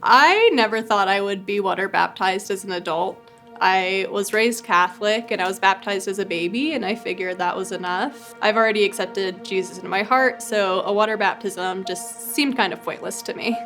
I never thought I would be water baptized as an adult. I was raised Catholic and I was baptized as a baby, and I figured that was enough. I've already accepted Jesus into my heart, so a water baptism just seemed kind of pointless to me.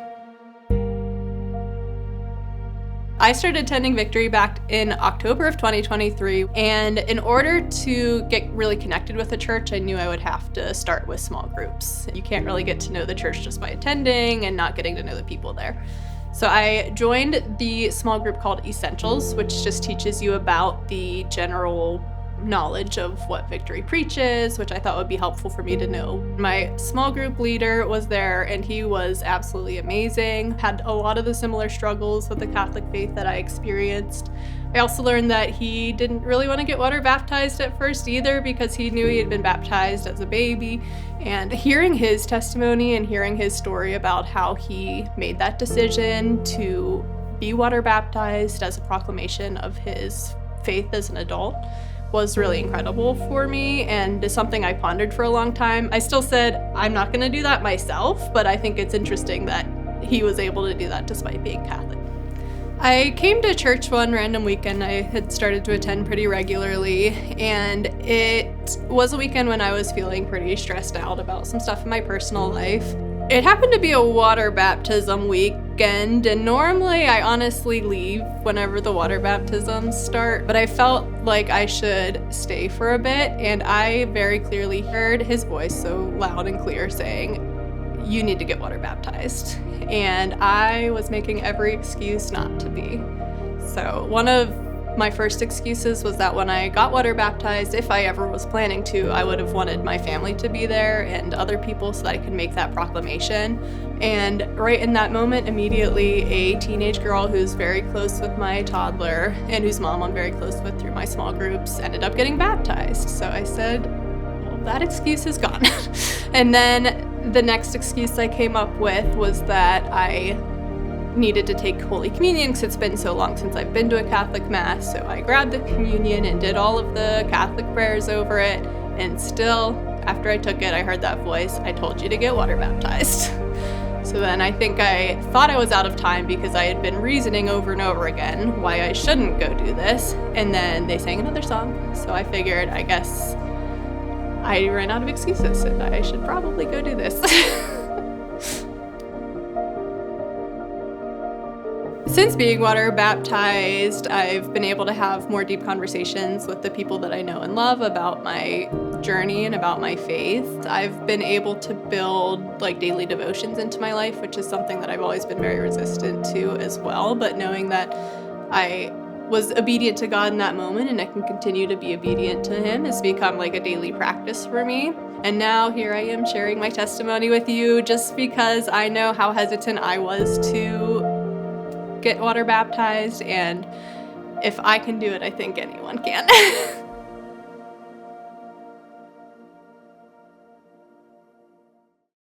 I started attending Victory back in October of 2023, and in order to get really connected with the church, I knew I would have to start with small groups. You can't really get to know the church just by attending and not getting to know the people there. So I joined the small group called Essentials, which just teaches you about the general knowledge of what Victory preaches, which I thought would be helpful for me to know. My small group leader was there, and he was absolutely amazing. Had a lot of the similar struggles with the Catholic faith that I experienced. I also learned that he didn't really want to get water baptized at first either, because he knew he had been baptized as a baby. And hearing his testimony and hearing his story about how he made that decision to be water baptized as a proclamation of his faith as an adult was really incredible for me, and is something I pondered for a long time. I still said, I'm not going to do that myself, but I think it's interesting that he was able to do that despite being Catholic. I came to church one random weekend. I had started to attend pretty regularly, and it was a weekend when I was feeling pretty stressed out about some stuff in my personal life. It happened to be a water baptism weekend, and normally I honestly leave whenever the water baptisms start, but I felt like I should stay for a bit, and I very clearly heard his voice so loud and clear saying, "You need to get water baptized." And I was making every excuse not to be. So one of my first excuses was that when I got water baptized, if I ever was planning to, I would have wanted my family to be there and other people so that I could make that proclamation. And right in that moment, immediately a teenage girl who's very close with my toddler and whose mom I'm very close with through my small groups ended up getting baptized. So I said, well, that excuse is gone. And then the next excuse I came up with was that I needed to take Holy Communion because it's been so long since I've been to a Catholic Mass. So I grabbed the communion and did all of the Catholic prayers over it. And still, after I took it, I heard that voice, "I told you to get water baptized." So then I think I thought I was out of time because I had been reasoning over and over again why I shouldn't go do this. And then they sang another song. So I figured, I guess I ran out of excuses and I should probably go do this. Since being water baptized, I've been able to have more deep conversations with the people that I know and love about my journey and about my faith. I've been able to build daily devotions into my life, which is something that I've always been very resistant to as well. But knowing that I was obedient to God in that moment and I can continue to be obedient to Him has become like a daily practice for me. And now here I am sharing my testimony with you just because I know how hesitant I was to get water baptized, and if I can do it, I think anyone can.